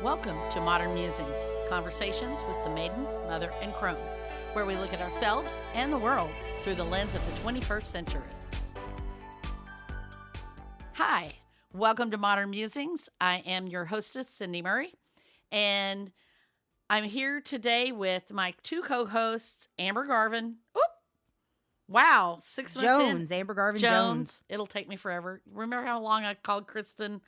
Welcome to Modern Musings, conversations with the maiden, mother, and crone, where we look at ourselves and the world through the lens of the 21st century. Hi, welcome to Modern Musings. I am your hostess, Cindy Murray, and I'm here today with my two co-hosts, Amber Garvin. Oop! Wow, 6 months in. Jones, Amber Garvin Jones. It'll take me forever. Remember how long I called Kristen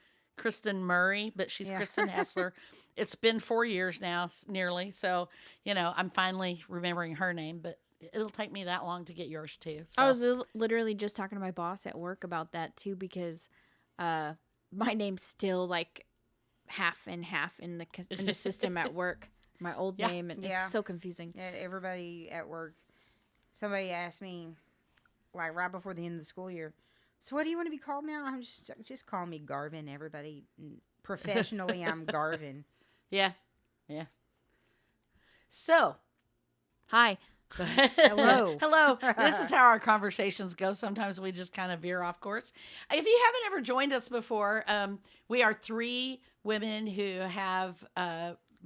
Murray, but she's Kristen Hessler. It's been 4 years now, nearly. So, I'm finally remembering her name, but it'll take me that long to get yours too. So. I was literally just talking to my boss at work about that too, because my name's still like half and half in the system at work. My old name, and it's so confusing. Yeah, everybody at work. Somebody asked me, like right before the end of the school year, so what do you want to be called now? I'm just call me Garvin. Everybody, professionally, I'm Garvin. Yeah. So, hi. Hello. Hello. This is how our conversations go. Sometimes we just kind of veer off course. If you haven't ever joined us before, we are three women who have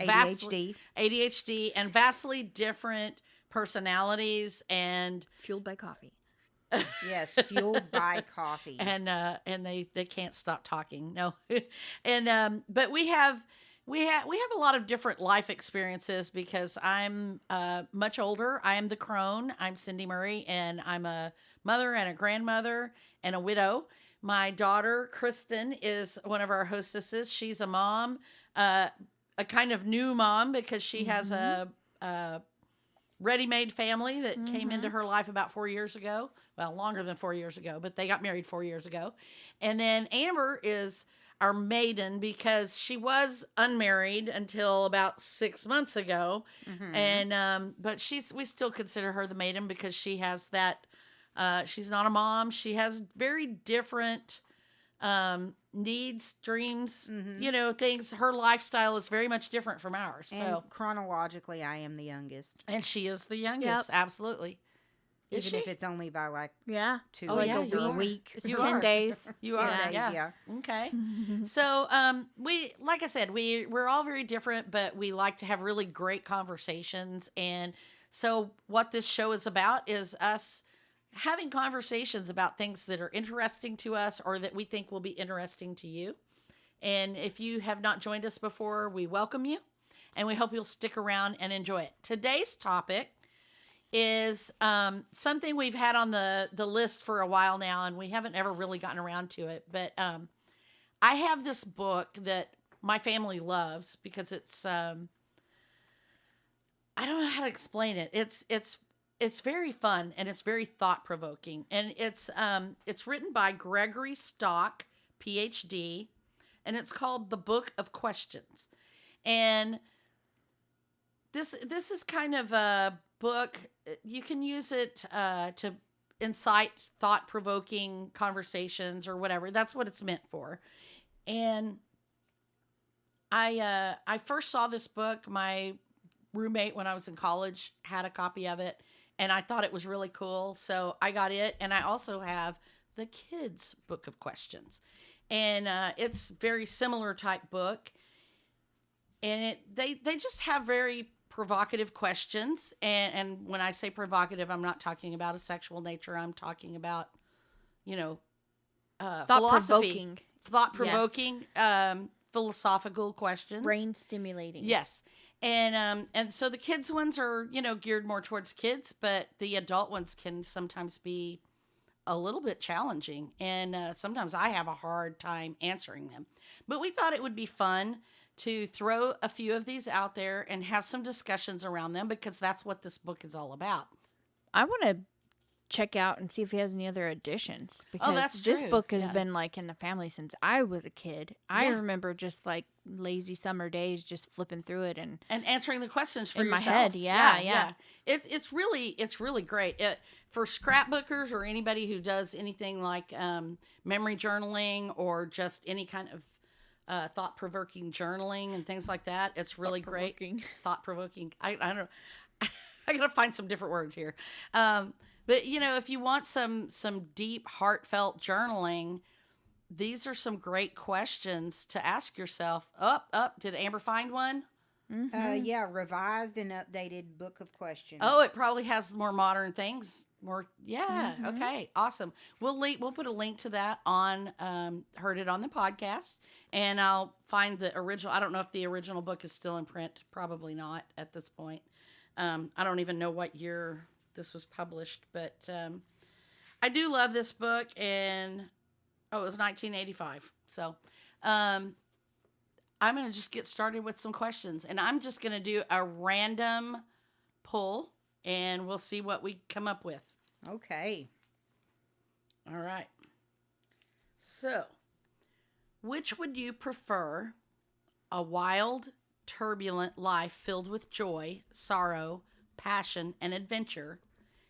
ADHD and vastly different personalities and fueled by coffee. Yes, fueled by coffee. And they can't stop talking. No. And but we have a lot of different life experiences because I'm much older. I am the crone. I'm Cindy Murray, and I'm a mother and a grandmother and a widow. My daughter, Kristen, is one of our hostesses. She's a mom, a kind of new mom because she has a ready-made family that came into her life about 4 years ago. Well, longer than 4 years ago, but they got married 4 years ago. And then Amber is our maiden because she was unmarried until about 6 months ago. And but we still consider her the maiden because she has that she's not a mom. She has very different needs, dreams, things. Her lifestyle is very much different from ours. And so chronologically, I am the youngest. And she is the youngest. Yep. Absolutely. Even if it's only by like 2 weeks or a week. It's 10 days. You are. 10 days, yeah. Okay. So, like I said, we're all very different, but we like to have really great conversations. And so what this show is about is us having conversations about things that are interesting to us or that we think will be interesting to you. And if you have not joined us before, we welcome you and we hope you'll stick around and enjoy it. Today's topic is something we've had on the list for a while now, and we haven't ever really gotten around to it. But I have this book that my family loves because it's I don't know how to explain it. It's very fun and it's very thought provoking, and it's written by Gregory Stock, Ph.D., and it's called The Book of Questions. And this is kind of a book. You can use it to incite thought-provoking conversations or whatever. That's what it's meant for. And I first saw this book. My roommate when I was in college had a copy of it, and I thought it was really cool. So I got it, and I also have the kids' book of questions. And it's very similar type book. And they just have very provocative questions, and when I say provocative, I'm not talking about a sexual nature. I'm talking about philosophy, thought-provoking, philosophical questions, brain stimulating. Yes. And so the kids ones are geared more towards kids, but the adult ones can sometimes be a little bit challenging, and sometimes I have a hard time answering them. But we thought it would be fun to throw a few of these out there and have some discussions around them because that's what this book is all about. I want to check out and see if he has any other editions because that's true. This book has been like in the family since I was a kid. I remember just like lazy summer days just flipping through it and answering the questions for in yourself. my head. Yeah. It's really great. For scrapbookers or anybody who does anything like memory journaling or just any kind of thought-provoking journaling and things like that. It's really great. Thought-provoking. I don't know. I gotta find some different words here. But if you want some deep, heartfelt journaling, these are some great questions to ask yourself. Did Amber find one? Yeah, revised and updated book of questions. Oh, it probably has more modern things. Okay, awesome. We'll put a link to that on Heard It on the podcast, and I'll find the original. I don't know if the original book is still in print. Probably not at this point. I don't even know what year this was published, but I do love this book, and it was 1985. So I'm going to just get started with some questions, and I'm just going to do a random pull, and we'll see what we come up with. Okay. All right. So, which would you prefer? A wild, turbulent life filled with joy, sorrow, passion, and adventure,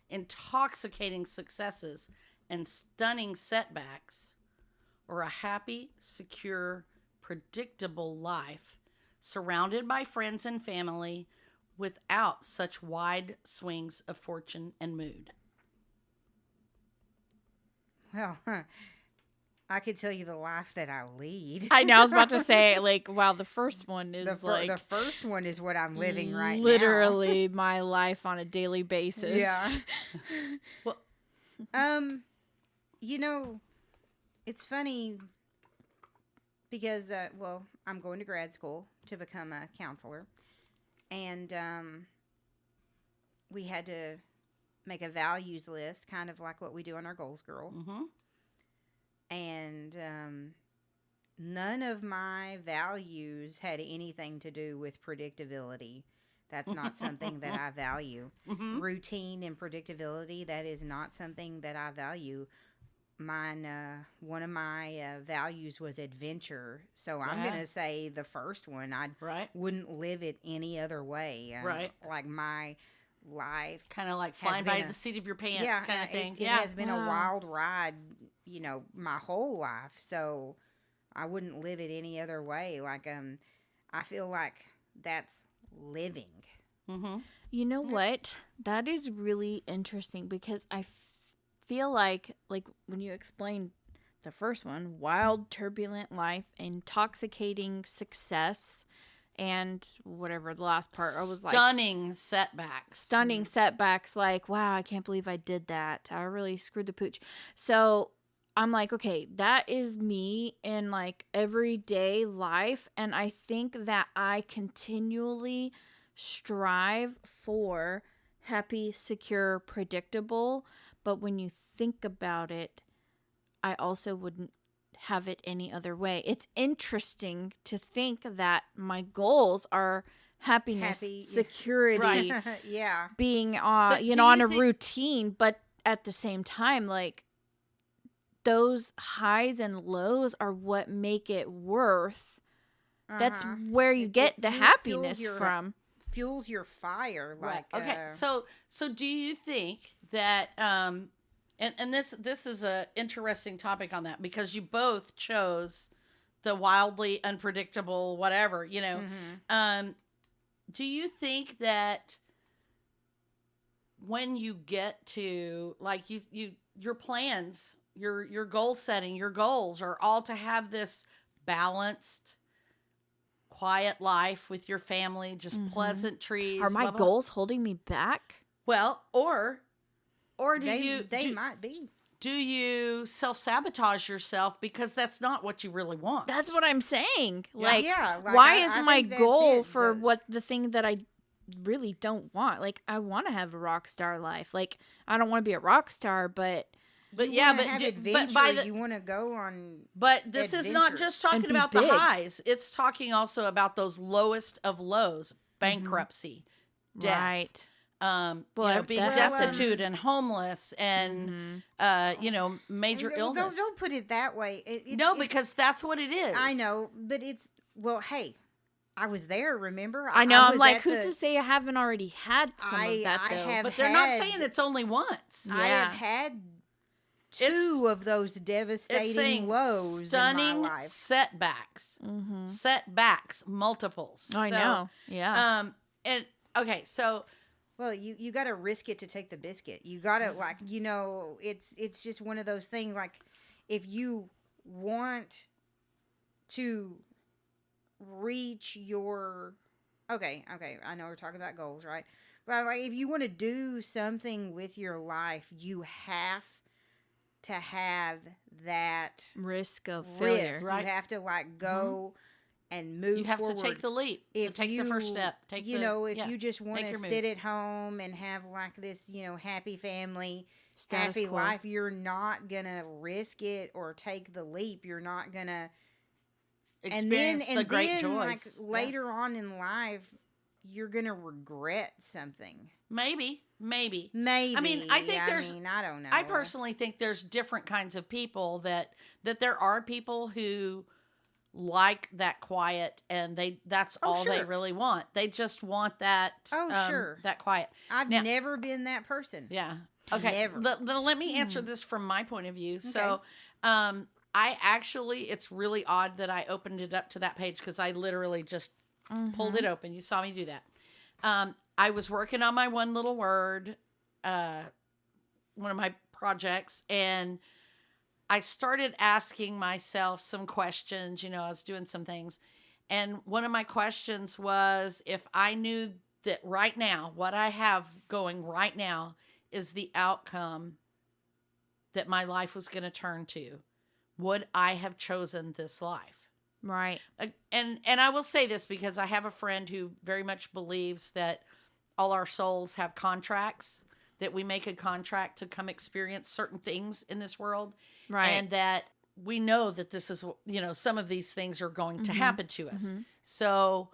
intoxicating successes, and stunning setbacks, or a happy, secure, predictable life surrounded by friends and family without such wide swings of fortune and mood? Well, I could tell you the life that I lead. I know. I was about to say, like, wow, the first one is the first one is what I'm living right now. Literally my life on a daily basis. Yeah. Well, you know, it's funny because, I'm going to grad school to become a counselor, and we had to make a values list, kind of like what we do on our Goals Girl. Mm-hmm. And none of my values had anything to do with predictability. That's not something that I value. Mm-hmm. Routine and predictability, that is not something that I value. Mine, one of my values was adventure. So I'm going to say the first one. I wouldn't live it any other way. Like my life. Kind of like flying by the seat of your pants kind of thing. It has been a wild ride, my whole life. So I wouldn't live it any other way. Like, I feel like that's living. Mm-hmm. You know what? That is really interesting because I feel like when you explained the first one, wild, turbulent life, intoxicating success, and whatever the last part, I was like... Stunning setbacks. Like, wow, I can't believe I did that. I really screwed the pooch. So I'm like, okay, that is me in like everyday life. And I think that I continually strive for happy, secure, predictable. But when you think about it, I also wouldn't have it any other way. It's interesting to think that my goals are happiness, security, being on a routine, but at the same time, like, those highs and lows are what make it worth. That's where you get the happiness from. Fuels your fire. Like, okay. So do you think that and this is a interesting topic on that, because you both chose the wildly unpredictable whatever, do you think that when you get to, like, your plans, your goal setting, your goals are all to have this balanced, quiet life with your family, just pleasantries? Are my goals holding me back? Well, or do they might be. Do you self-sabotage yourself because that's not what you really want? That's what I'm saying. Like, why is my goal for the thing that I really don't want? Like, I want to have a rock star life. Like, I don't want to be a rock star, but you want to go on. But this is not just talking about the highs. It's talking also about those lowest of lows: bankruptcy, death, being destitute and homeless, and major illness. Don't put it that way. Because that's what it is. I know, but hey, I was there. Remember? I know. I'm like, who's to say I haven't already had some of that though? But they're not saying it's only once. I have had two of those devastating lows stunning in my life. Setbacks, multiples. I know. Yeah. And okay, so. Well, you got to risk it to take the biscuit. You got to it's just one of those things. Like, if you want to reach your okay, I know we're talking about goals, right? But like if you want to do something with your life, you have to have that Risk of failure. risk. Right. You have to like go and move You have forward. to take the leap. If Take the first step. Take you the, know, if yeah, you just want make to your move. sit at home and have like this, you know, happy family, Status happy quo. life, you're not gonna risk it or take the leap. You're not gonna Experience the great joys. like later on in life, you're gonna regret something. Maybe. Maybe. I mean, I think I don't know. I personally think there's different kinds of people that there are people who like that quiet and that's all they sure. really want. They just want that Sure. that quiet. I've Now- never been that person. Yeah. Okay. Never. Let me answer this from my point of view. So, I actually, it's really odd that I opened it up to that page because I literally just pulled it open. You saw me do that. I was working on my one little word, one of my projects, and I started asking myself some questions. You know, I was doing some things. And one of my questions was if I knew that right now, what I have going right now is the outcome that my life was going to turn to, would I have chosen this life? Right. And I will say this because I have a friend who very much believes that all our souls have contracts, that we make a contract to come experience certain things in this world. Right. And that we know that this is, you know, some of these things are going to happen to us. So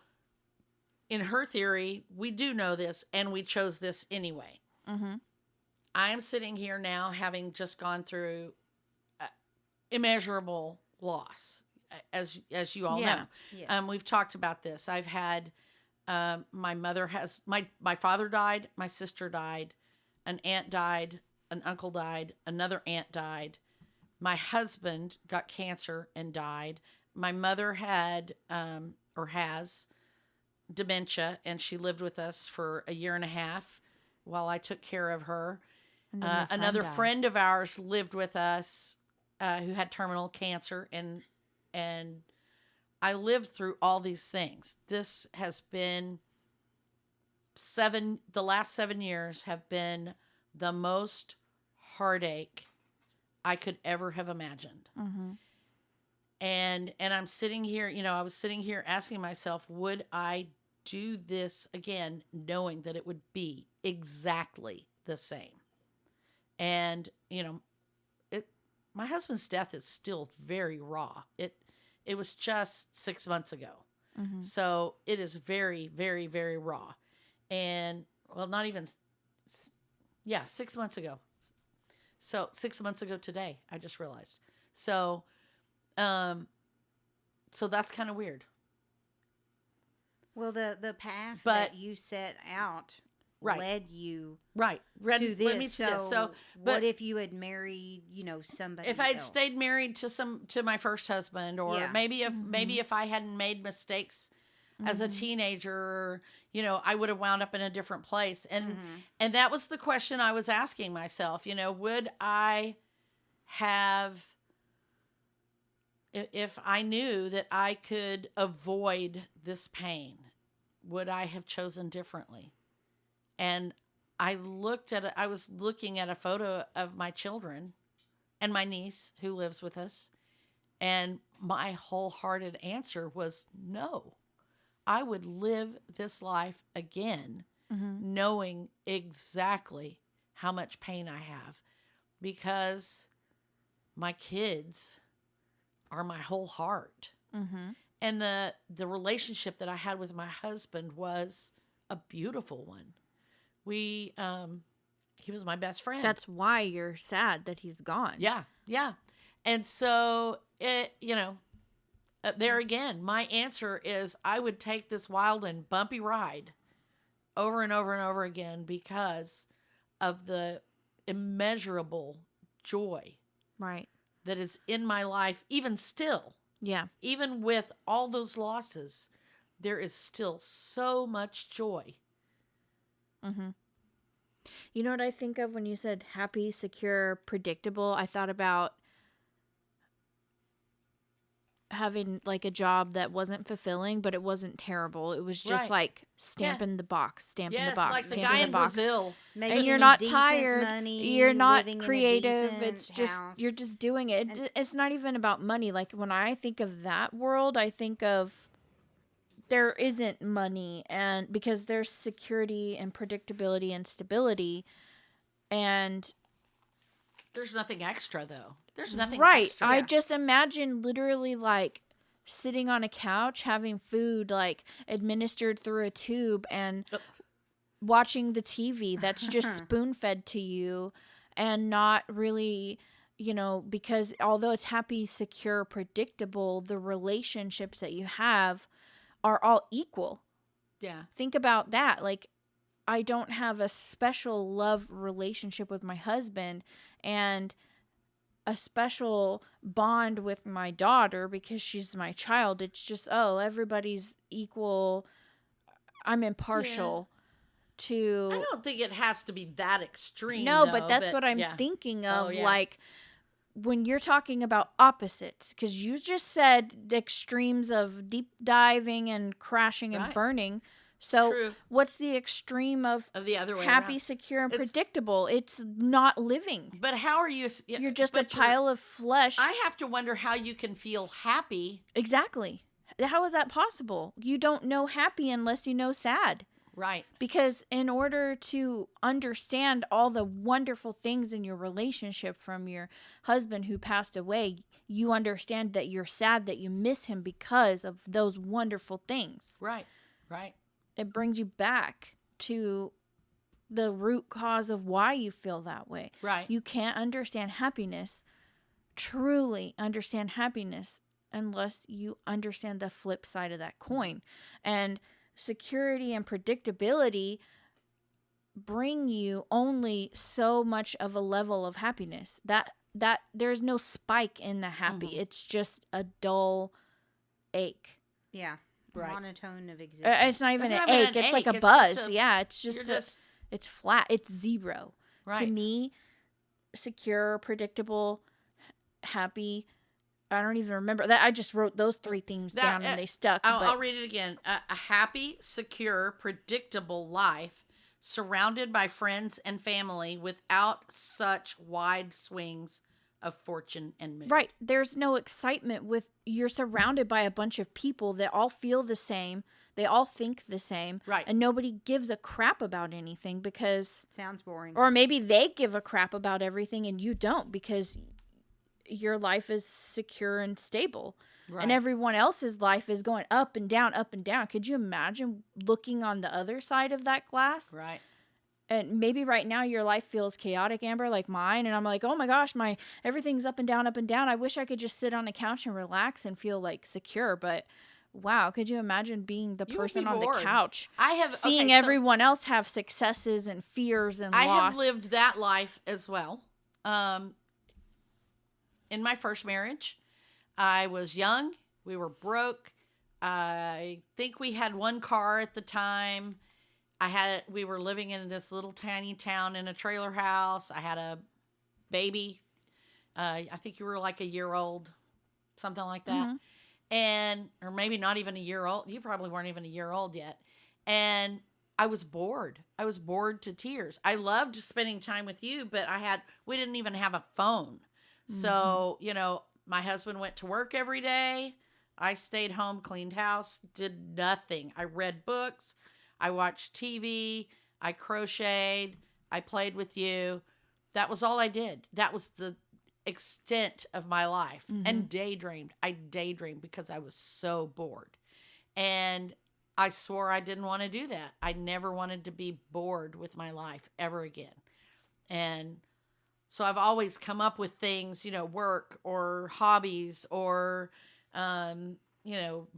in her theory, we do know this and we chose this anyway. I am sitting here now having just gone through immeasurable loss, as you all know. Yes. We've talked about this. I've had my mother has my father died, my sister died, an aunt died, an uncle died, another aunt died. My husband got cancer and died. My mother had or has dementia, and she lived with us for a year and a half while I took care of her. And then your friend Another died. friend of ours lived with us who had terminal cancer, and I lived through all these things. This has been the last 7 years have been the most heartache I could ever have imagined. And I'm sitting here, you know, I was sitting here asking myself, would I do this again, knowing that it would be exactly the same? And, you know, my husband's death is still very raw. It was just 6 months ago. So it is very, very, very raw. And, well, not even, 6 months ago. So 6 months ago today, I just realized. So, so that's kind of weird. Well, the path But- that you set out Right. led you Right. to this. Led me to this. So, what but if you had married, you know, somebody if I had else? stayed married to my first husband, or Yeah. maybe if I hadn't made mistakes as a teenager, you know, I would have wound up in a different place. And that was the question I was asking myself, you know, would I have, if I knew that I could avoid this pain, would I have chosen differently? And I was looking at a photo of my children and my niece who lives with us. And my wholehearted answer was no. I would live this life again, knowing exactly how much pain I have, because my kids are my whole heart. And the relationship that I had with my husband was a beautiful one. He was my best friend. That's why you're sad that he's gone. Yeah. And so there again, my answer is I would take this wild and bumpy ride over and over and over again because of the immeasurable joy Right. that is in my life, even still. Yeah. Even with all those losses, there is still so much joy. You know what I think of when you said happy, secure, predictable? I thought about having like a job that wasn't fulfilling, but it wasn't terrible. It was just Right. like stamping the box, stamping the Yes, box, like the stamping guy the in box. Brazil. And Making you're not decent tired. money, You're not living in a creative. decent It's just house. you're just doing it. It's not even about money. Like when I think of that world, I think of there isn't money, and because there's security and predictability and stability, and There's nothing extra though. There's nothing right. extra. I just imagine literally like sitting on a couch having food like administered through a tube and watching the TV that's just spoon fed to you and not really, because although it's happy, secure, predictable, the relationships that you have are all equal. Yeah. Think about that. Like, I don't have a special love relationship with my husband and a special bond with my daughter because she's my child. It's just, everybody's equal. I'm impartial to. I don't think it has to be that extreme. No, though, but that's what I'm thinking of. yeah. Like, when you're talking about opposites, because you just said the extremes of deep diving and crashing and Right. burning. So True. what's the extreme of the other way happy, around. secure, and It's- predictable? It's not living. But how are you? You're just a pile of flesh. I have to wonder how you can feel happy. Exactly. How is that possible? You don't know happy unless you know sad. Right. Because in order to understand all the wonderful things in your relationship from your husband who passed away, you understand that you're sad that you miss him because of those wonderful things. Right. Right. It brings you back to the root cause of why you feel that way. Right. You can't understand happiness, truly understand happiness, unless you understand the flip side of that coin. And security and predictability bring you only so much of a level of happiness. That there's no spike in the happy. Mhm. It's just a dull ache. Yeah. Right. Monotone of existence. It's not even It's an not even ache. an It's like a ache. It's buzz. just It's You're just, just it's flat. It's zero. right. To me, secure, predictable, happy. I don't even remember that. I just wrote those three things down and they stuck. I'll read it again. A happy, secure, predictable life surrounded by friends and family without such wide swings of fortune and mood. Right. There's no excitement with you're surrounded by a bunch of people that all feel the same. They all think the same. Right. And nobody gives a crap about anything because Sounds boring. or maybe they give a crap about everything and you don't because your life is secure and stable. Right. And everyone else's life is going up and down, up and down. Could you imagine looking on the other side of that glass? Right. And maybe right now your life feels chaotic, Amber, like mine. And I'm like, oh my gosh, everything's up and down, up and down. I wish I could just sit on the couch and relax and feel like secure. But wow, could you imagine being the You would person be on bored. the couch, I have seeing everyone else have successes and fears and I loss? have lived that life as well. In my first marriage, I was young. We were broke. I think we had one car at the time. We were living in this little tiny town in a trailer house. I had a baby. I think you were like a year old, something like that. Mhm. Or maybe not even a year old. You probably weren't even a year old yet. And I was bored. I was bored to tears. I loved spending time with you, but we didn't even have a phone. So, my husband went to work every day. I stayed home, cleaned house, did nothing. I read books. I watched TV. I crocheted. I played with you. That was all I did. That was the extent of my life. And daydreamed. I daydreamed because I was so bored. And I swore I didn't want to do that. I never wanted to be bored with my life ever again. And so I've always come up with things, work or hobbies or,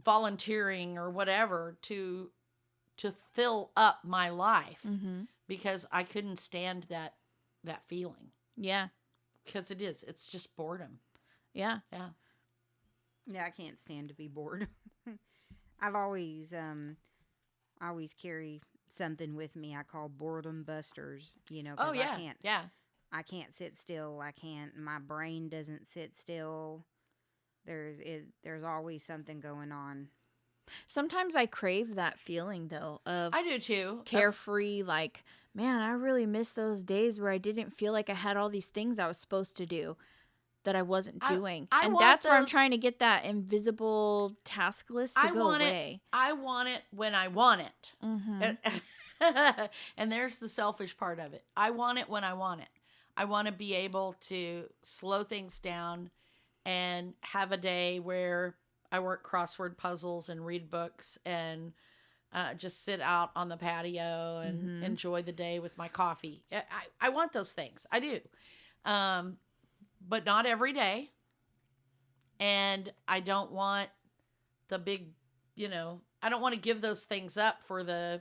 volunteering or whatever to fill up my life because I couldn't stand that feeling. Yeah. Because it's just boredom. Yeah. Yeah. Yeah, I can't stand to be bored. I've always carry something with me I call boredom busters, 'cause Oh, yeah. I can't sit still. My brain doesn't sit still. there's always something going on. Sometimes I crave that feeling though of I do too. carefree, like, man, I really miss those days where I didn't feel like I had all these things I was supposed to do that I wasn't doing. I And want that's where I'm those- trying to get that invisible task list to go away. I want it when I want it. Mm-hmm. And there's the selfish part of it. I want it when I want it. I want to be able to slow things down and have a day where I work crossword puzzles and read books and just sit out on the patio and enjoy the day with my coffee. I want those things. I do. But not every day. And I don't want the big, I don't want to give those things up for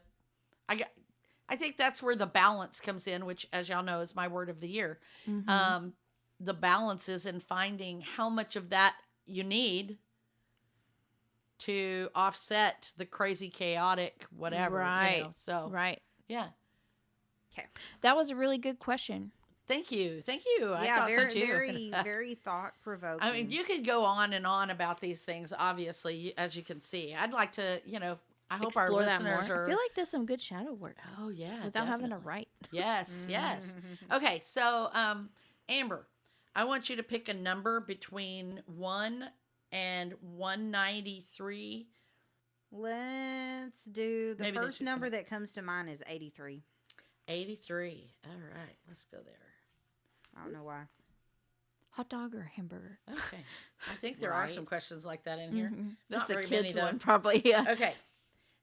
I think that's where the balance comes in, which, as y'all know, is my word of the year. The balance is in finding how much of that you need to offset the crazy, chaotic, whatever. Right. So, right. Yeah. Okay. That was a really good question. Thank you. Yeah, I thought very, so too. very, very thought provoking. I mean, you could go on and on about these things, obviously, as you can see. I'd like to, I hope Explore our that listeners more. are. I feel like there's some good shadow work Oh, yeah. without having to definitely. write. Yes, yes. Okay, so, Amber, I want you to pick a number between 1 and 193. Let's do the Maybe they first choose number something. that comes to mind is 83. 83. All right, let's go there. I don't know why. Hot dog or hamburger? Okay. I think there are Right. some questions like that in here. Mhm. Not Just the very kids many, though. one, probably. Yeah. Okay.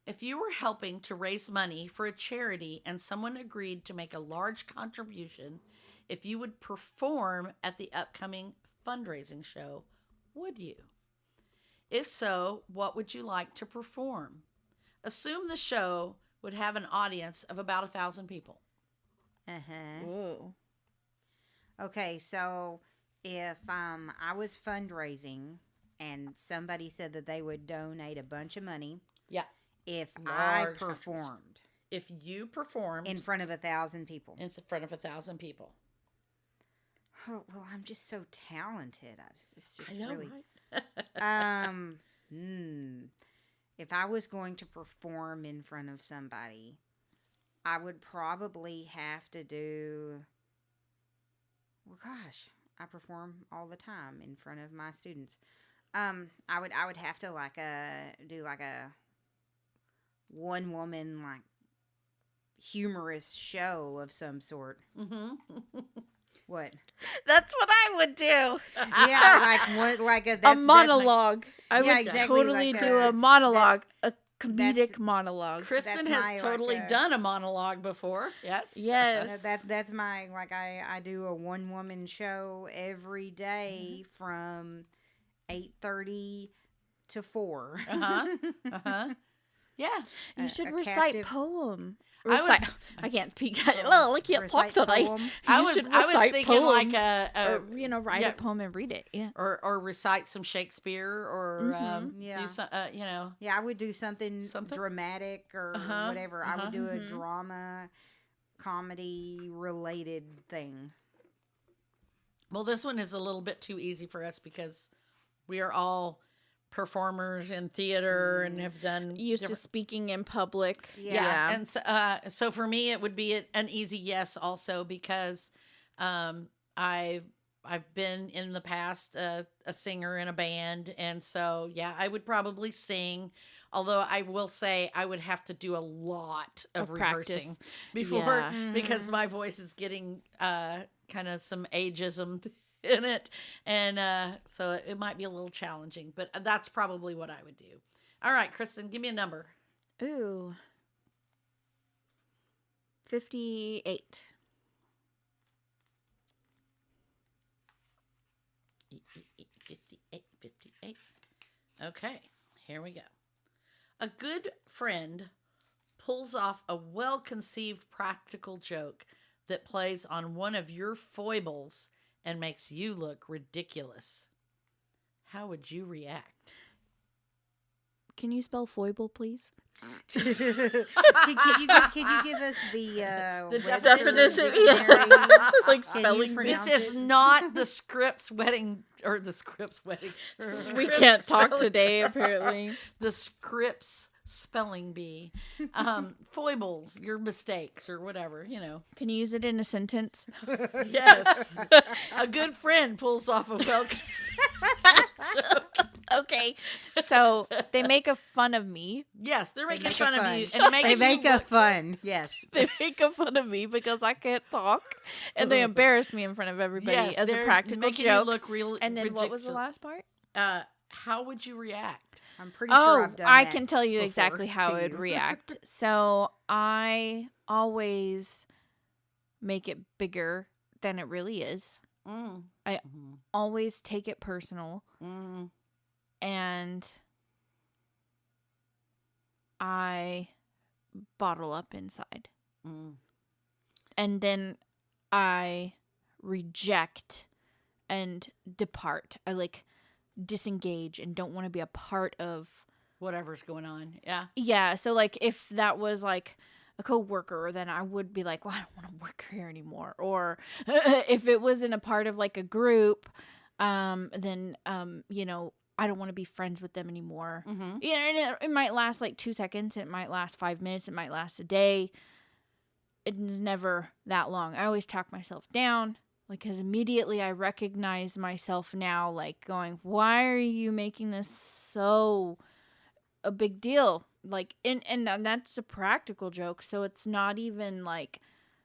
If you were helping to raise money for a charity and someone agreed to make a large contribution, if you would perform at the upcoming fundraising show, would you? If so, what would you like to perform? Assume the show would have an audience of about 1,000 people. Uh-huh. Ooh. Okay, so if I was fundraising and somebody said that they would donate a bunch of money Yeah. if Large I performed If you performed in front of 1,000 people. in front of 1,000 people. Oh, well, I'm just so talented. It's just I know, really. right? If I was going to perform in front of somebody, I would probably have to do. Well, gosh, I perform all the time in front of my students. I would have to do like a one woman like humorous show of some sort. Mm-hmm. What? That's what I would do. Yeah, like what? Like A monologue. I Yeah, would exactly, totally like do a- a monologue, a that's- comedic monologue. Kristen That's has my, totally like, done a monologue before. Yes. Yes. That's my I do a one woman show every day from 8:30 to 4. Uh-huh. Uh-huh. Yeah. You should a recite captive- poem. I was- Recite. I can't speak. Oh, I can't talk Recite today. poem. I You was should I was recite thinking like poems. a Or, write yeah. a poem and read it. Yeah. or recite some Shakespeare or Yeah. do some Yeah, I would do something, Something? dramatic or Uh-huh, whatever. I would do a Mhm. drama, comedy related thing. Well, this one is a little bit too easy for us because we are all performers in theater and have done Used to different- speaking in public. yeah. And so for me it would be an easy yes also because I've been in the past a singer in a band, and so yeah, I would probably sing, although I will say I would have to do a lot of rehearsing practice. before Yeah. because my voice is getting kind of some ageism in it, and so it might be a little challenging, but that's probably what I would do. All right, Kristen, give me a number. Ooh. 58. 58. Okay, here we go. A good friend pulls off a well-conceived practical joke that plays on one of your foibles and makes you look ridiculous. How would you react? Can you spell foible, please? Can you give us the definition? dictionary? Like Can you spelling. pronounce This is it? not the Scripps wedding, or the Scripps wedding. We Scripps can't talk spelling- today, apparently. The Scripps spelling bee. Foibles, your mistakes, or whatever, you know. Can you use it in a sentence? Yes. A good friend pulls off a well Okay. So they make a fun of me. Yes, they're making make fun a of fun. you. And They making make you a look- fun. Yes. They make a fun of me because I can't talk, and they embarrass me in front of everybody Yes, as a they're practical making joke. You look real, And then what was the ridiculous. last part? How would you react? I'm pretty sure Oh, I've done I that can tell you before exactly how to I'd you. react. So I always make it bigger than it really is. Mm. I Mhm. always take it personal, Mm. and I bottle up inside. Mm. And then I reject and depart. I like disengage and don't want to be a part of. Whatever's going on. Yeah. Yeah, so like if that was like a coworker, then I would be like, well, I don't want to work here anymore. Or if it was in a part of like a group, then you know, I don't want to be friends with them anymore. Mm-hmm. You know, and it might last like 2 seconds, it might last 5 minutes, it might last a day. It's never that long. I always talk myself down, like, because immediately I recognize myself now, like going, why are you making this so a big deal? Like, and that's a practical joke, so it's not even like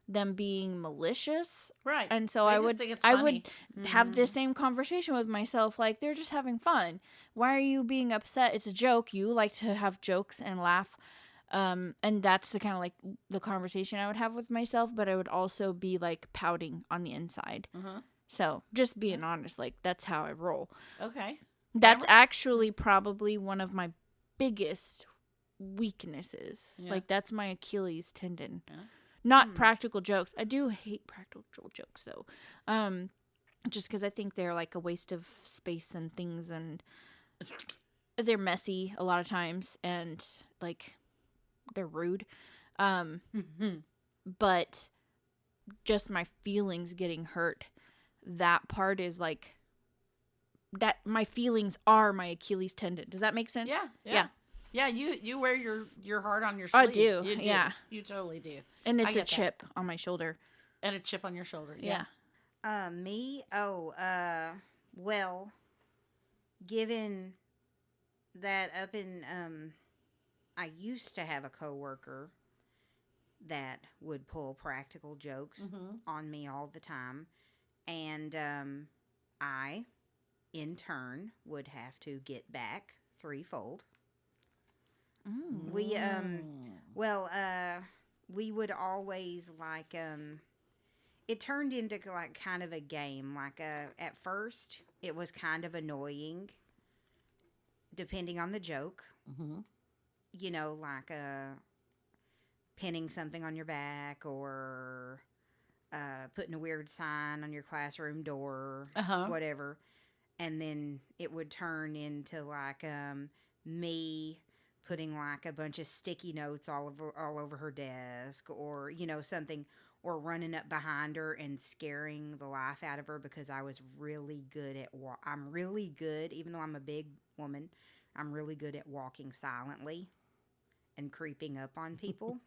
them being malicious. Right. And so They I just would think it's I funny. would have the same conversation with myself, like, they're just having fun. Why are you being upset? It's a joke. You like to have jokes and laugh. And that's the kind of like the conversation I would have with myself, but I would also be like pouting on the inside. Mm-hmm. So just being honest, like, that's how I roll. Okay. That's actually probably one of my biggest weaknesses. Yeah. Like, that's my Achilles tendon. Yeah. Not practical jokes. I do hate practical jokes though. Just because I think they're like a waste of space and things, and they're messy a lot of times, and like they're rude. But just my feelings getting hurt, that part is like that. My feelings are my Achilles tendon. Does that make sense? Yeah. Yeah, you wear your heart on your I sleeve. do, You yeah. You totally do. And I it's a get that. chip on my shoulder. And a chip on your shoulder. Yeah. Me? Oh, well, given that up in, I used to have a coworker that would pull practical jokes Mm-hmm. on me all the time, and I, in turn, would have to get back threefold. We we would always like it turned into like kind of a game. Like at first it was kind of annoying depending on the joke. Mm-hmm. You know, like pinning something on your back, or putting a weird sign on your classroom door, Uh-huh. whatever. And then it would turn into like me putting like a bunch of sticky notes all over her desk, or you know, something, or running up behind her and scaring the life out of her because I was really good at I'm really good, even though I'm a big woman, I'm really good at walking silently and creeping up on people.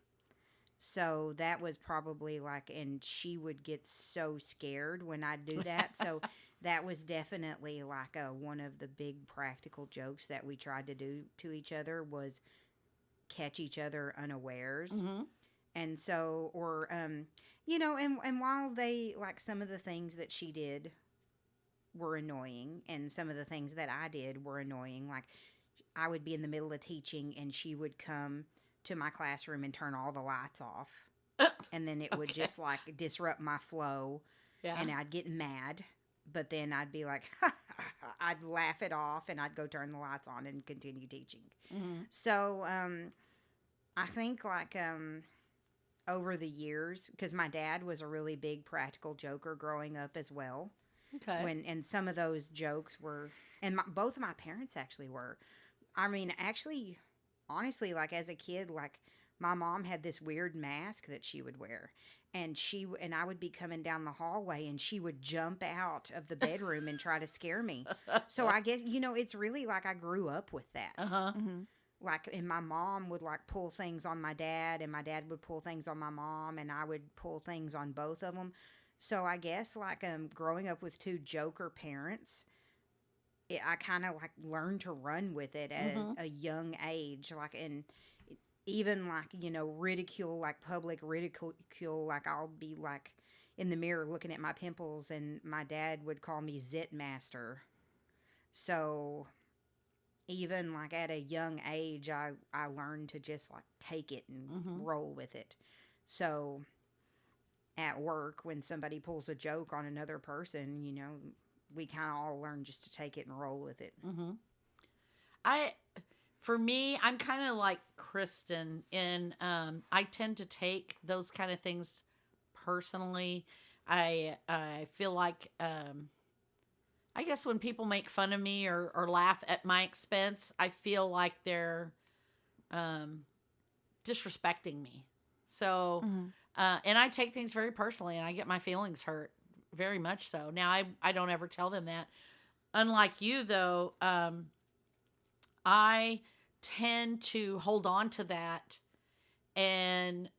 So that was probably like, and she would get so scared when I do that. So that was definitely like one of the big practical jokes that we tried to do to each other, was catch each other unawares. Mm-hmm. And so, or, you know, and while they, like, some of the things that she did were annoying, and some of the things that I did were annoying, like, I would be in the middle of teaching and she would come to my classroom and turn all the lights off. And then it would just like disrupt my flow. Yeah. And I'd get mad, but then I'd be like, I'd laugh it off, and I'd go turn the lights on and continue teaching. Mm-hmm. So, I think like, over the years, because my dad was a really big practical joker growing up as well. Okay. And some of those jokes were, and both of my parents actually were. I mean, actually, honestly, like as a kid, like my mom had this weird mask that she would wear. And I would be coming down the hallway and she would jump out of the bedroom and try to scare me. So I guess, it's really like I grew up with that. Uh-huh. Mm-hmm. Like, and my mom would like pull things on my dad, and my dad would pull things on my mom, and I would pull things on both of them. So I guess like growing up with two joker parents, I kind of like learned to run with it at Mm-hmm. a young age. Like, and even like, ridicule, like public ridicule, like I'll be like in the mirror looking at my pimples, and my dad would call me Zit Master. So even like at a young age, I learned to just like take it and Mm-hmm. roll with it. So at work, when somebody pulls a joke on another person, we kind of all learn just to take it and roll with it. Mm-hmm. For me, I'm kind of like Kristen in I tend to take those kind of things personally. I feel like I guess when people make fun of me or laugh at my expense, I feel like they're um, disrespecting me. So, Mm-hmm. and I take things very personally, and I get my feelings hurt very much so. Now, I don't ever tell them that. Unlike you, though, I tend to hold on to that and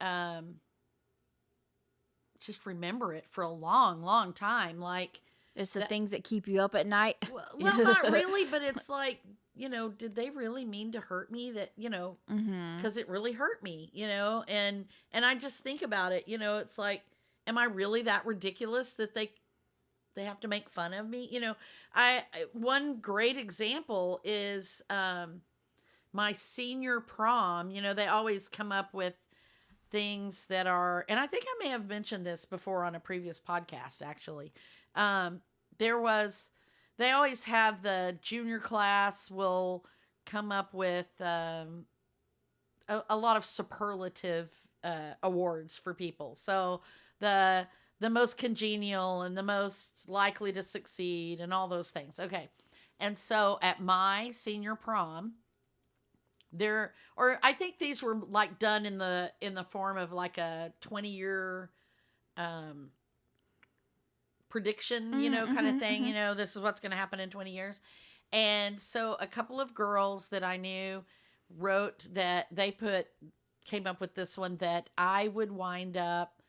just remember it for a long, long time. Like, It's the that, things that keep you up at night. well, not really, but it's like, did they really mean to hurt me? That, Mm-hmm. because it really hurt me, and I just think about it, it's like, am I really that ridiculous that they have to make fun of me? One great example is my senior prom. They always come up with things that are, and I think I may have mentioned this before on a previous podcast, actually. There was, they always have the junior class will come up with a lot of superlative awards for people. So the most congenial and the most likely to succeed and all those things. Okay. And so at my senior prom, or I think these were like done in the form of like a 20-year prediction, kind of thing. This is what's going to happen in 20 years. And so a couple of girls that I knew wrote that came up with this one that I would wind up,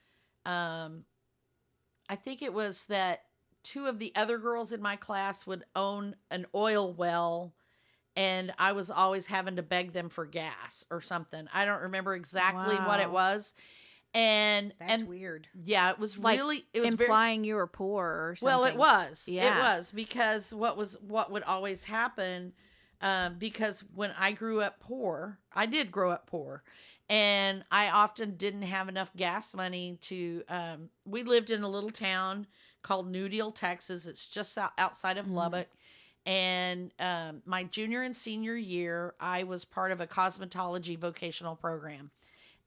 I think it was that two of the other girls in my class would own an oil well, and I was always having to beg them for gas or something. I don't remember exactly what it Wow. was. And That's weird. yeah, it was Like really, it was implying you were poor or something. well, it was. Yeah. It was because what would always happen, because when I grew up poor, I did grow up poor, and I often didn't have enough gas money to. We lived in a little town called New Deal, Texas. It's just outside of Lubbock. And my junior and senior year, I was part of a cosmetology vocational program.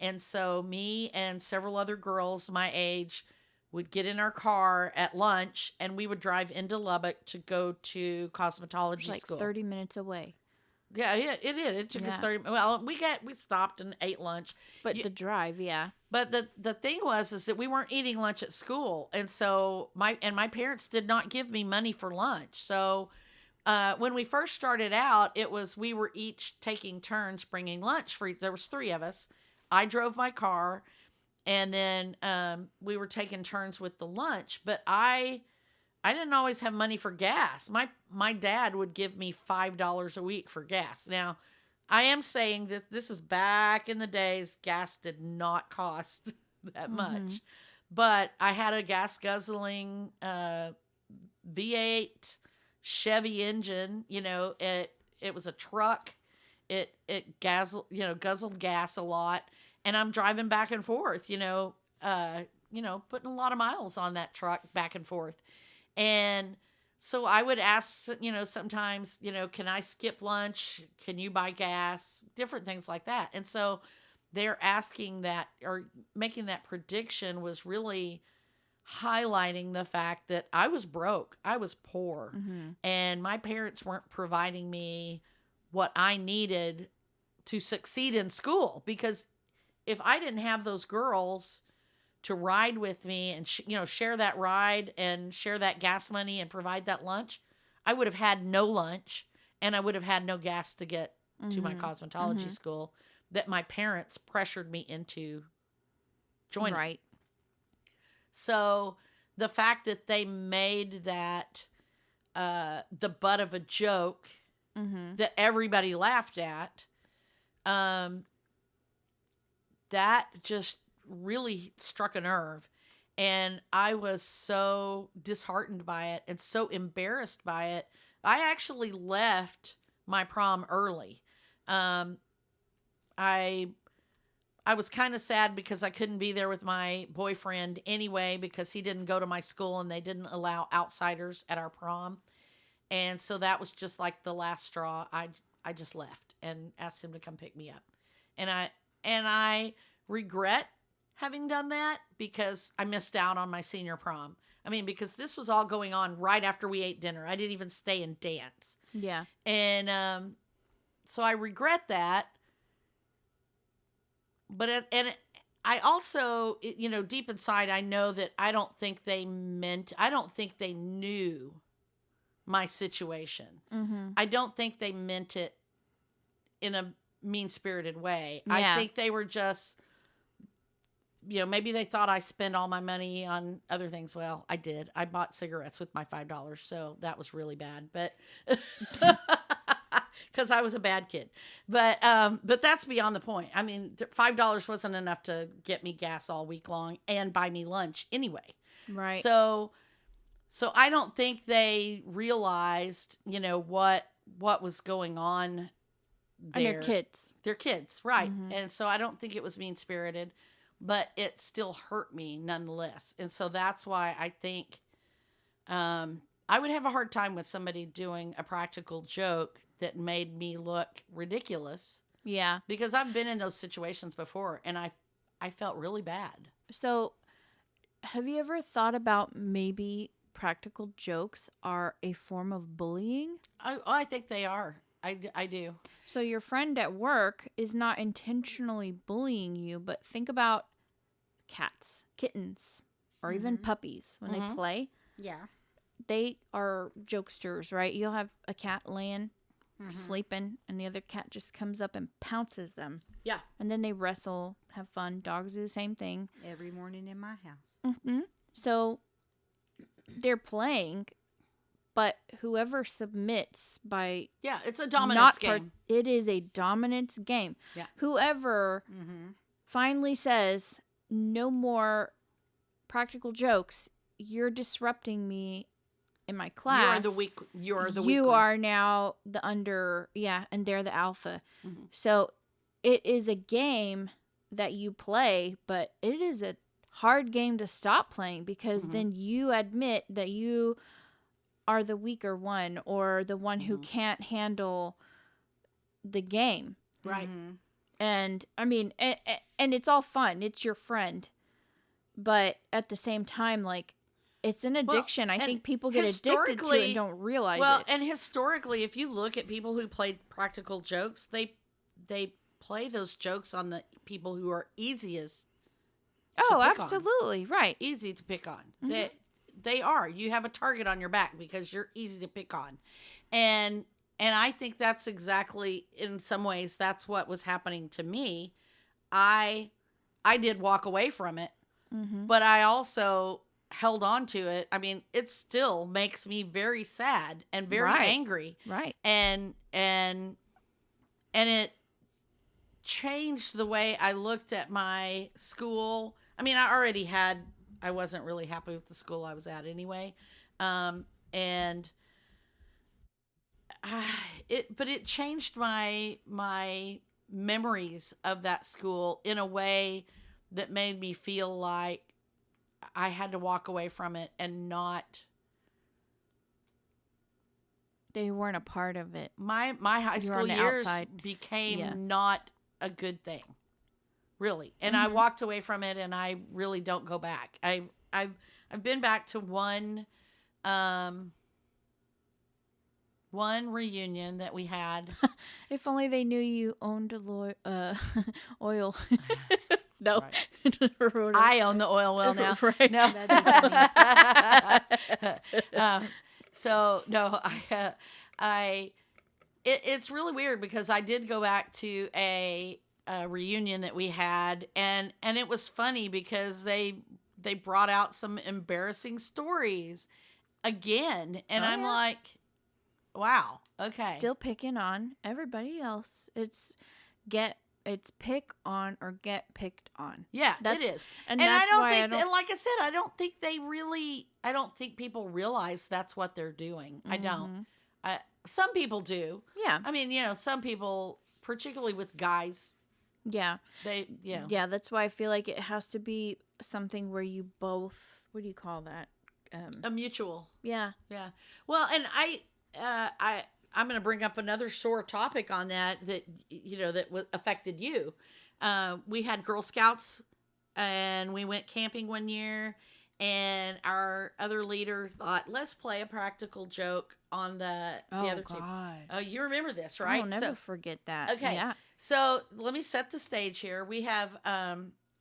And so me and several other girls my age would get in our car at lunch, and we would drive into Lubbock to go to cosmetology It's like school. 30 minutes away. Yeah, it did. It took us Yeah. 30. Well, we stopped and ate lunch. But You- the drive, yeah. But the thing was is that we weren't eating lunch at school, and so my parents did not give me money for lunch. So when we first started out, it was we were each taking turns bringing lunch for. There was three of us. I drove my car, and then we were taking turns with the lunch. But I didn't always have money for gas. My dad would give me $5 a week for gas. Now, I am saying that this is back in the days. Gas did not cost that much, but I had a gas guzzling V8 Chevy engine. It was a truck. It guzzled gas a lot, and I'm driving back and forth. Putting a lot of miles on that truck back and forth. And so I would ask, sometimes, can I skip lunch? Can you buy gas? Different things like that. And so they're asking that or making that prediction was really highlighting the fact that I was broke. I was poor. And my parents weren't providing me what I needed to succeed in school. Because if I didn't have those girls to ride with me and share that ride and share that gas money and provide that lunch, I would have had no lunch, and I would have had no gas to get to my cosmetology school that my parents pressured me into joining. Right. So the fact that they made that the butt of a joke that everybody laughed at, that just really struck a nerve. And I was so disheartened by it and so embarrassed by it. I actually left my prom early. I was kind of sad because I couldn't be there with my boyfriend anyway, because he didn't go to my school and they didn't allow outsiders at our prom. And so that was just like the last straw. I just left and asked him to come pick me up. And I regret having done that because I missed out on my senior prom. I mean, because this was all going on right after we ate dinner. I didn't even stay and dance. Yeah. And so I regret that. But I also, deep inside, I know that I don't think they knew my situation. I don't think they meant it in a mean-spirited way. Yeah. I think they were just, maybe they thought I spent all my money on other things. Well, I did. I bought cigarettes with my $5, so that was really bad. But because I was a bad kid. But that's beyond the point. I mean, $5 wasn't enough to get me gas all week long and buy me lunch anyway. Right. So I don't think they realized, what was going on there. And they're kids. They're kids, right. And so I don't think it was mean-spirited, but it still hurt me nonetheless. And so that's why I think I would have a hard time with somebody doing a practical joke that made me look ridiculous. Yeah. Because I've been in those situations before, and I felt really bad. So have you ever thought about maybe practical jokes are a form of bullying? I think they are. I do. So your friend at work is not intentionally bullying you, but think about cats, kittens, or even puppies when they play. Yeah. They are jokesters, right? You'll have a cat laying, sleeping, and the other cat just comes up and pounces them. Yeah. And then they wrestle, have fun. Dogs do the same thing. Every morning in my house. So they're playing, but whoever submits by it's a dominance game. It is a dominance game. Yeah. Whoever finally says no more practical jokes, you're disrupting me in my class. You're the weak You one. are now the and they're the alpha. So it is a game that you play, but it is a hard game to stop playing, because then you admit that you are the weaker one, or the one who can't handle the game. Right. And I mean, and it's all fun. It's your friend. But at the same time, like, it's an addiction. I think people get addicted to it and don't realize it. Well, and historically, if you look at people who played practical jokes, they play those jokes on the people who are easiest to pick absolutely. on. Right. Easy to pick on. They are. You have a target on your back because you're easy to pick on. And I think that's exactly, in some ways, that's what was happening to me. I did walk away from it, but I also held on to it. I mean, it still makes me very sad and very angry. Right. And it changed the way I looked at my school. I mean, I wasn't really happy with the school I was at anyway. But it changed my memories of that school in a way that made me feel like I had to walk away from it and not. They weren't a part of it. My high school years became not a good thing, really. And I walked away from it, and I really don't go back. I've been back to one one reunion that we had. If only they knew you owned oil. No. Right. I own the oil well now. Right. No. So no, it's really weird because I did go back to a reunion that we had, and it was funny because they brought out some embarrassing stories again, and I'm like, wow, okay, still picking on everybody else. It's pick on or get picked on. Yeah, it is. And I don't think, and like I said, I don't think people realize that's what they're doing. Mm-hmm. I don't. Some people do. Yeah. I mean, some people, particularly with guys. Yeah. Yeah, that's why I feel like it has to be something where you both, what do you call that? A mutual. Yeah. Yeah. Well, and I'm going to bring up another sore topic on that affected you. We had Girl Scouts, and we went camping one year, and our other leader thought, let's play a practical joke on the other team. Oh, you remember this, right? I'll never forget that. Okay. Yeah. So let me set the stage here. We have,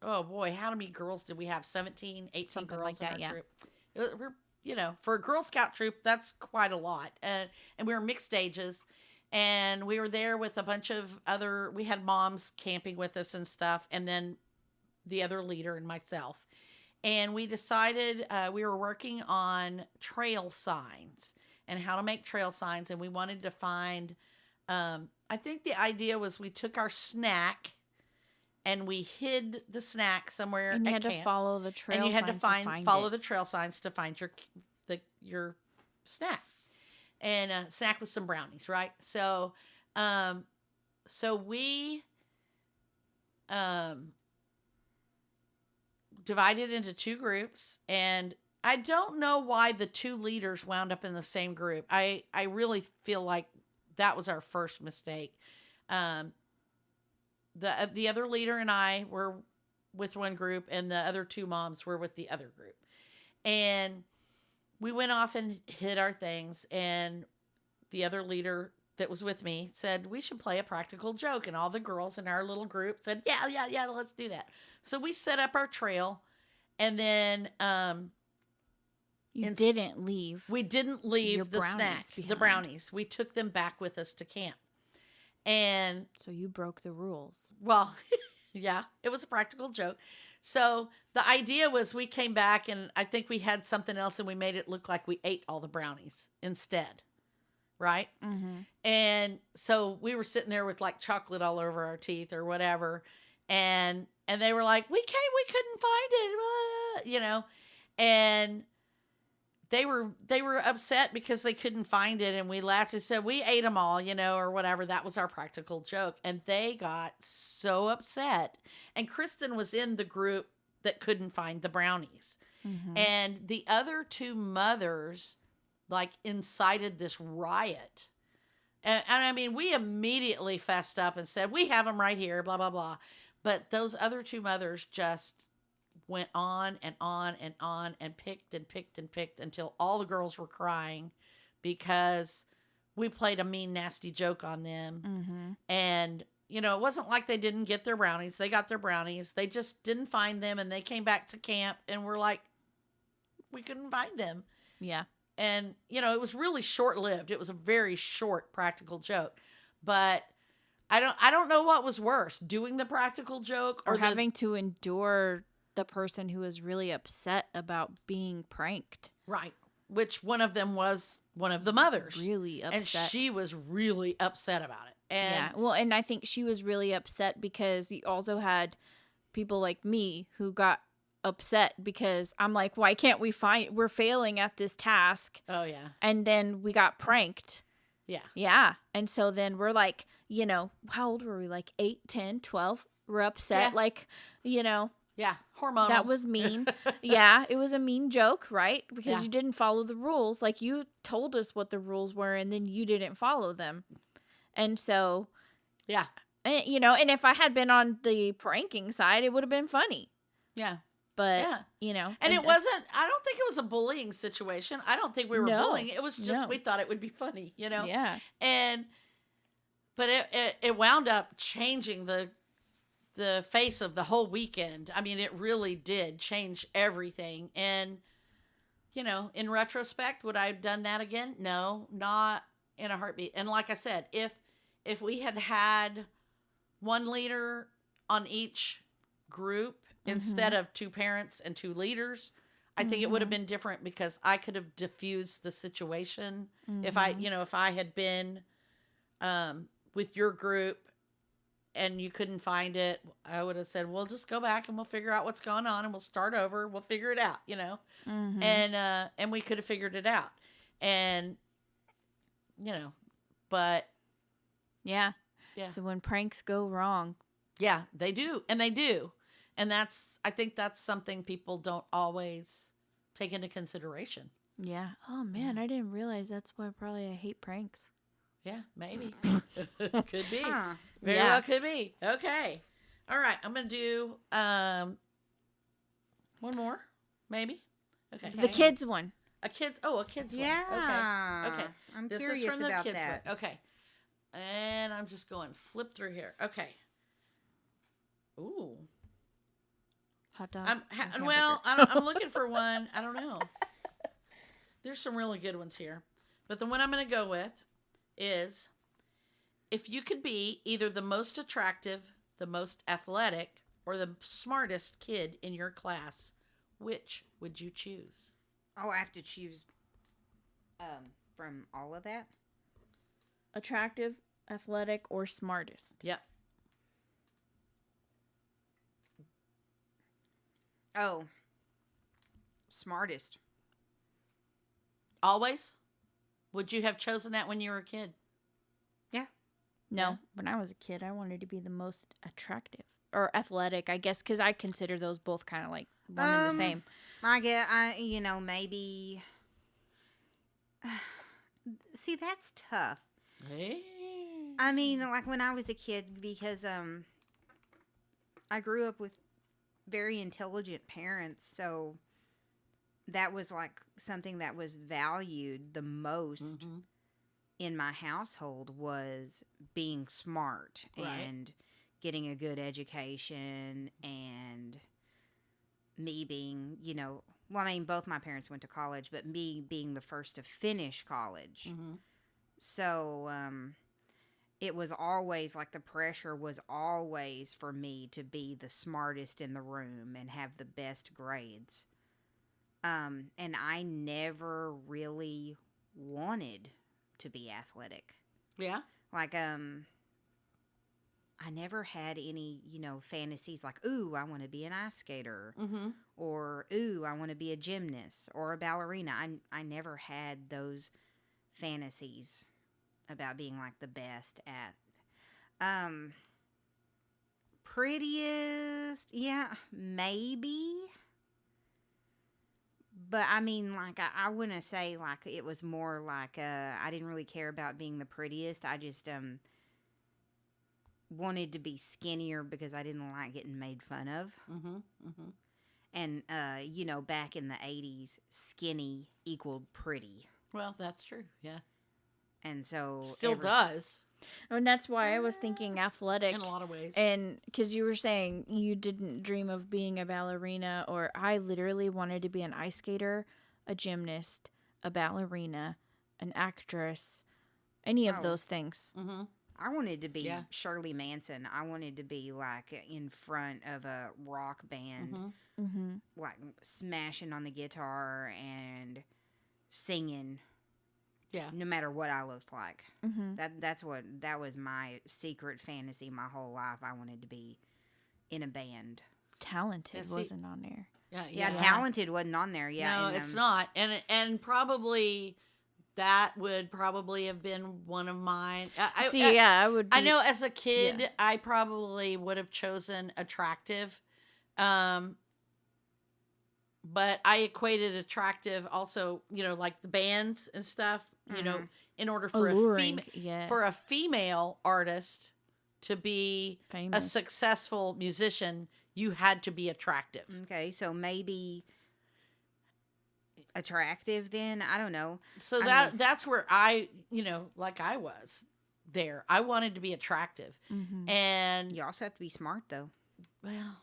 oh boy, how many girls did we have? 17, 18 something girls like in that, our troop. We're, for a Girl Scout troop, that's quite a lot. And we were mixed ages. And we were there with a bunch of we had moms camping with us and stuff. And then the other leader and myself. And we decided we were working on trail signs and how to make trail signs. And we wanted to find, I think the idea was we took our snack and we hid the snack somewhere and you at had camp. To follow the trail and you had signs to follow the trail signs to find your snack. And snack with some brownies, right? So we divided into two groups, and I don't know why the two leaders wound up in the same group. I really feel like that was our first mistake. The other leader and I were with one group, and the other two moms were with the other group. And we went off and hid our things, and the other leader that was with me said, we should play a practical joke. And all the girls in our little group said, yeah, let's do that. So we set up our trail, and then you didn't leave. We didn't leave the snack, the brownies. We took them back with us to camp. And so you broke the rules. Well, yeah, it was a practical joke. So the idea was we came back, and I think we had something else, and we made it look like we ate all the brownies instead. Right? Mm-hmm. And so we were sitting there with like chocolate all over our teeth or whatever. And they were like, we couldn't find it, and they were upset because they couldn't find it. And we laughed and said, we ate them all, or whatever. That was our practical joke. And they got so upset. And Kristen was in the group that couldn't find the brownies. Mm-hmm. And the other two mothers incited this riot. And I mean, we immediately fessed up and said, we have them right here, blah, blah, blah. But those other two mothers just went on and on and on and picked and picked and picked until all the girls were crying because we played a mean, nasty joke on them. Mm-hmm. And, it wasn't like they didn't get their brownies. They got their brownies. They just didn't find them. And they came back to camp and were like, we couldn't find them. Yeah. And, it was really short-lived. It was a very short practical joke. But I don't know what was worse, doing the practical joke or having to endure the person who was really upset about being pranked. Right. Which one of them was one of the mothers. Really upset. And she was really upset about it. And yeah. Well, and I think she was really upset because you also had people like me who got upset because I'm like, why can't we're failing at this task. Oh yeah. And then we got pranked. Yeah. Yeah. And so then we're like, how old were we? Like 8, 10, 12? We're upset. Yeah. Yeah. Hormonal. That was mean. Yeah. It was a mean joke, right? Because you didn't follow the rules. Like you told us what the rules were and then you didn't follow them. And so. Yeah. And, and if I had been on the pranking side, it would have been funny. Yeah. but Yeah. you know, And it wasn't, I don't think it was a bullying situation. I don't think we were bullying. It was just, we thought it would be funny, you know? Yeah. But it wound up changing the face of the whole weekend. I mean, it really did change everything. And, you know, in retrospect, would I have done that again? No, not in a heartbeat. And like I said, if we had had one leader on each group instead of two parents and two leaders, I think it would have been different, because I could have diffused the situation. If I had been with your group and you couldn't find it, I would have said, "We'll just go back and we'll figure out what's going on and we'll start over. We'll figure it out," you know. And we could have figured it out. And you know, but yeah. So when pranks go wrong, yeah, they do. And they do. And I think that's something people don't always take into consideration. Yeah. Oh man, I didn't realize that's why probably I hate pranks. Yeah, maybe. Could be. Very well could be. Okay. All right. I'm going to do one more, maybe. Okay. The kids one. A kid's one. Yeah. Okay. I'm This curious is from the about kids that. one. Okay. And I'm just going flip through here. Okay. Ooh. Hot dog. I'm looking for one. I don't know. There's some really good ones here. But the one I'm going to go with is, if you could be either the most attractive, the most athletic, or the smartest kid in your class, which would you choose? Oh, I have to choose from all of that? Attractive, athletic, or smartest. Yep. Oh, smartest. Always? Would you have chosen that when you were a kid? Yeah. No, Yeah. when I was a kid, I wanted to be the most attractive or athletic, I guess, because I consider those both kind of like one and the same. Maybe. See, that's tough. Hey. I mean, like when I was a kid, because I grew up with very intelligent parents, so that was like something that was valued the most in my household, was being smart and getting a good education, and me being, both my parents went to college, but me being the first to finish college. So it was always like the pressure was always for me to be the smartest in the room and have the best grades. And I never really wanted to be athletic. Yeah. Like, I never had any, fantasies like, ooh, I want to be an ice skater, or ooh, I want to be a gymnast or a ballerina. I never had those fantasies about being like the best at. Prettiest, yeah, maybe. But I mean, like, I wouldn't say like it was more like I didn't really care about being the prettiest. I just wanted to be skinnier because I didn't like getting made fun of. And back in the 80s, skinny equaled pretty. Well, that's true. Yeah. And so still does. And that's why I was thinking athletic in a lot of ways. And because you were saying you didn't dream of being a ballerina, or I literally wanted to be an ice skater, a gymnast, a ballerina, an actress, any of those things. I wanted to be Shirley Manson. I wanted to be like in front of a rock band, like smashing on the guitar and singing. Yeah. No matter what I looked like. That was my secret fantasy my whole life. I wanted to be in a band. Talented wasn't on there. Yeah, Talented wasn't on there. Yeah. No, it's not. And probably that would probably have been one of mine. I would be, I know as a kid, I probably would have chosen attractive. But I equated attractive also, like the bands and stuff, in order for for a female artist to be famous, a successful musician, You had to be attractive. Okay, so maybe attractive then? I don't know. So I mean, that's where I, like I was there. I wanted to be attractive. And you also have to be smart though. well,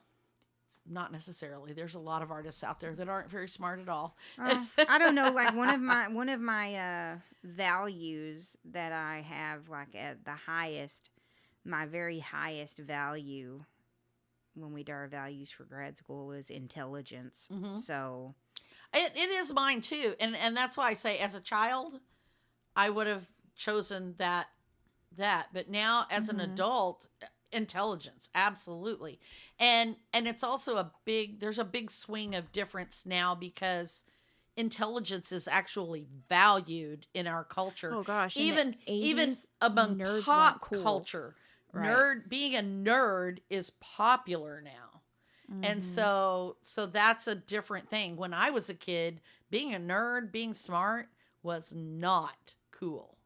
not necessarily. There's a lot of artists out there that aren't very smart at all. I don't know. Like one of my values that I have, like at the highest, my very highest value when we did our values for grad school was intelligence. So It is mine too. And that's why I say as a child, I would have chosen that. But now as an adult, intelligence, absolutely. And it's also there's a big swing of difference now because intelligence is actually valued in our culture. Oh gosh, even among nerds pop weren't cool. culture. Right. Being a nerd is popular now. And so that's a different thing. When I was a kid, being a nerd, being smart was not cool.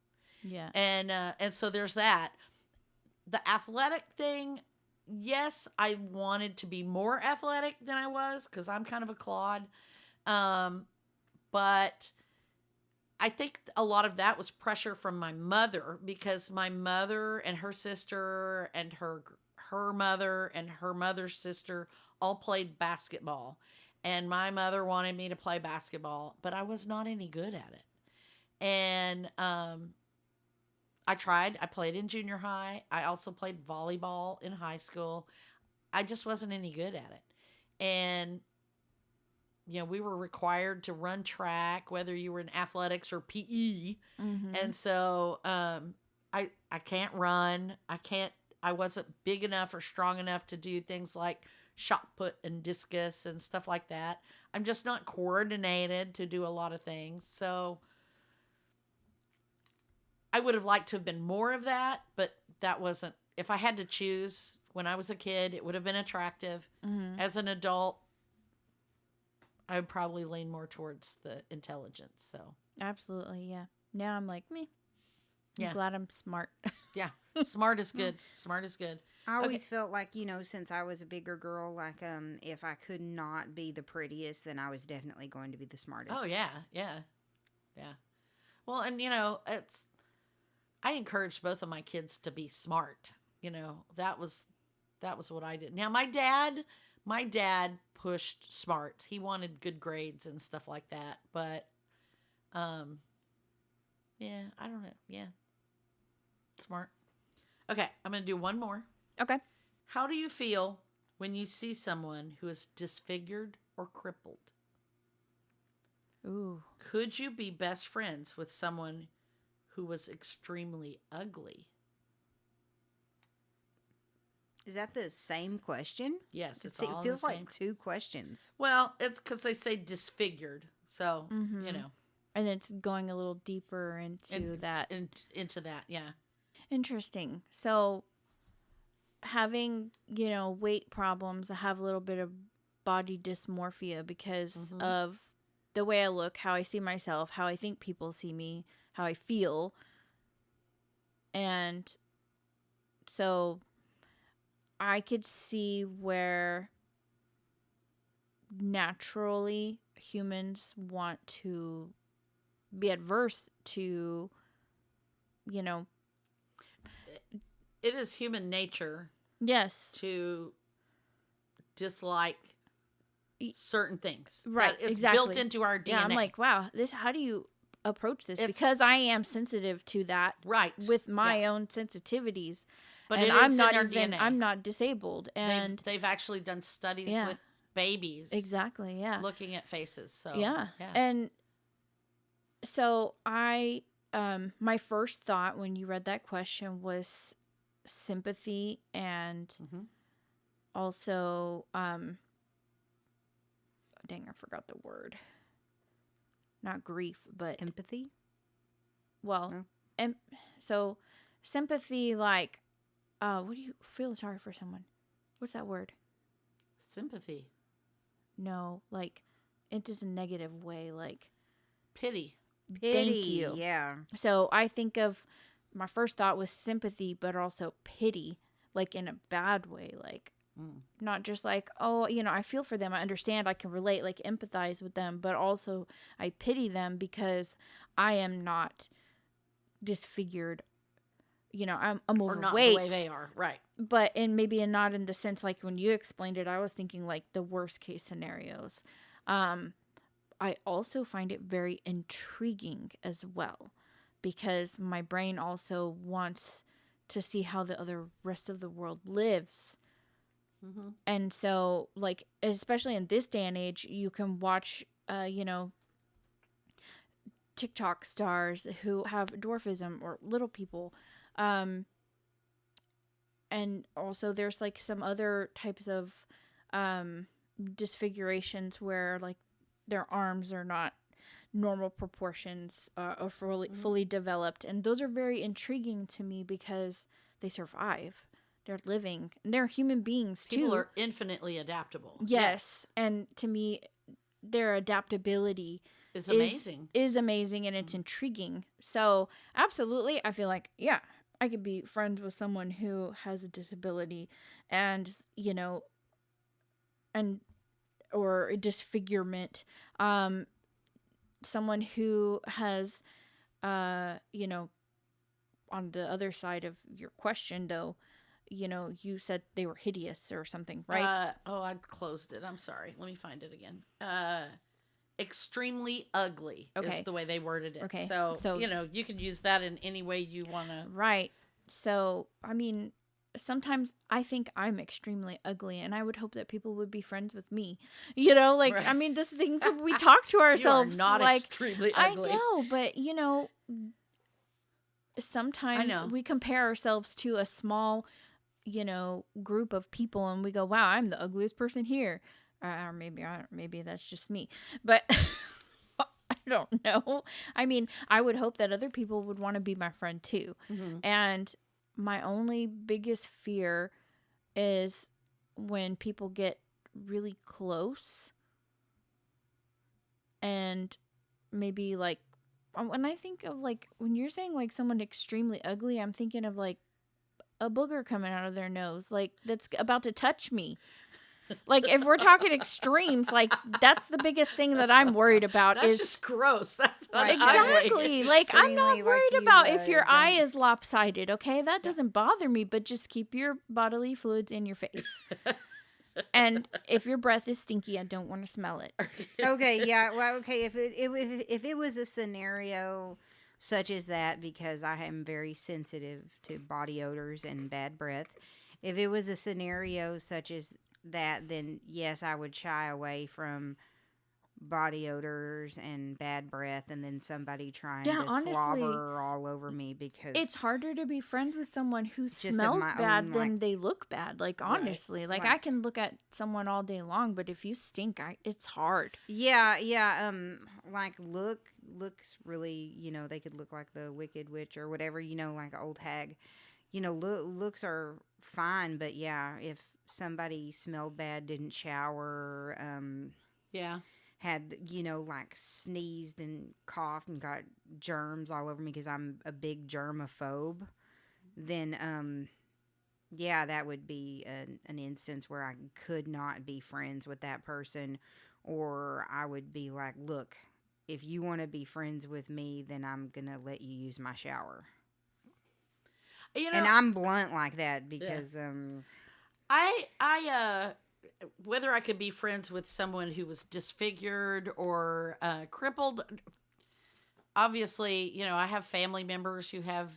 Yeah. And so there's that. The athletic thing, yes, I wanted to be more athletic than I was because I'm kind of a clod. But I think a lot of that was pressure from my mother because my mother and her sister and her mother and her mother's sister all played basketball. And my mother wanted me to play basketball, but I was not any good at it. And I tried. I played in junior high. I also played volleyball in high school. I just wasn't any good at it. And, we were required to run track, whether you were in athletics or PE. And so I can't run. I wasn't big enough or strong enough to do things like shot put and discus and stuff like that. I'm just not coordinated to do a lot of things. So I would have liked to have been more of that, but that wasn't. If I had to choose when I was a kid, it would have been attractive. As an adult, I would probably lean more towards the intelligence. So Absolutely, yeah. Now I'm like, me. I'm Yeah. glad I'm smart. yeah, smart is good. Smart is good. I always felt like, since I was a bigger girl, like if I could not be the prettiest, then I was definitely going to be the smartest. Oh yeah. Well, and I encouraged both of my kids to be smart. That was what I did. Now my dad pushed smarts. He wanted good grades and stuff like that. But, yeah, I don't know. Yeah. Smart. Okay. I'm going to do one more. Okay. How do you feel when you see someone who is disfigured or crippled? Ooh. Could you be best friends with someone who was extremely ugly? Is that the same question? Yes, It all in the feels same. like two questions. Well, it's because they say disfigured, so And it's going a little deeper into that. Into that, yeah. Interesting. So, having, weight problems, I have a little bit of body dysmorphia because of the way I look, how I see myself, how I think people see me, how I feel. And so I could see where naturally humans want to be adverse to, It is human nature yes, to dislike certain things. right, It's exactly. built into our DNA. Yeah, I'm like, wow, how do you approach this? It's- Because I am sensitive to that right. with my Yes. own sensitivities. But and it is I'm not in our even, DNA. I'm not disabled. And they've actually done studies Yeah. with babies exactly, yeah. looking at faces. So Yeah. And so my first thought when you read that question was sympathy and also, dang, I forgot the word. Not grief, but Empathy? well, so sympathy, like, what do you feel sorry for someone? What's that word? sympathy, No, like, it is a negative way, like, pity. Pity. thank you. Yeah. So I think of, my first thought was sympathy, but also pity, like in a bad way, like, Not just like, oh, I feel for them. I understand. I can relate, like empathize with them. But also I pity them because I am not disfigured. I'm or overweight. not the way they are. Right. But not in the sense like when you explained it, I was thinking like the worst case scenarios. I also find it very intriguing as well because my brain also wants to see how the rest of the world lives. Mm-hmm. And so, like, especially in this day and age, you can watch, TikTok stars who have dwarfism or little people. And also there's like some other types of disfigurations where like their arms are not normal proportions or fully developed. And those are very intriguing to me because they survive. They're living. And they're human beings too. People are infinitely adaptable. Yes. And to me, their adaptability is amazing. Is amazing and it's intriguing. So absolutely, I feel like, yeah, I could be friends with someone who has a disability and, or a disfigurement. Someone who has, on the other side of your question, though, you said they were hideous or something, right? I closed it. I'm sorry. Let me find it again. Extremely ugly is the way they worded it. Okay. So, you can use that in any way you want to. Right. So, I mean, sometimes I think I'm extremely ugly and I would hope that people would be friends with me. Right. I mean, this things that we talk to ourselves. You are not like, extremely ugly. I know, but sometimes we compare ourselves to a small, group of people and we go, wow, I'm the ugliest person here. Or maybe that's just me. But I don't know. I mean, I would hope that other people would want to be my friend too. Mm-hmm. And my only biggest fear is when people get really close and maybe like when I think of like when you're saying like someone extremely ugly, I'm thinking of like a booger coming out of their nose, like that's about to touch me. Like if we're talking extremes, like that's the biggest thing that I'm worried about. That's just gross. That's not exactly. Like I'm not worried about if your eye is lopsided. Okay, that doesn't bother me. But just keep your bodily fluids in your face. And if your breath is stinky, I don't want to smell it. Okay, yeah. Well, okay. If it was a scenario such as that, because I am very sensitive to body odors and bad breath. If it was a scenario such as that, then yes, I would shy away from body odors and bad breath and then somebody trying to honestly, slobber all over me, because it's harder to be friends with someone who smells bad than they look bad. Like honestly, like I can look at someone all day long, but if you stink, it's hard. Yeah. Like looks really, they could look like the Wicked Witch or whatever, like an old hag. Looks are fine, but yeah, if somebody smelled bad, didn't shower, had, like sneezed and coughed and got germs all over me because I'm a big germaphobe, then, that would be an instance where I could not be friends with that person, or I would be like, look, if you want to be friends with me, then I'm going to let you use my shower. And I'm blunt like that because, I whether I could be friends with someone who was disfigured or crippled, obviously, I have family members who have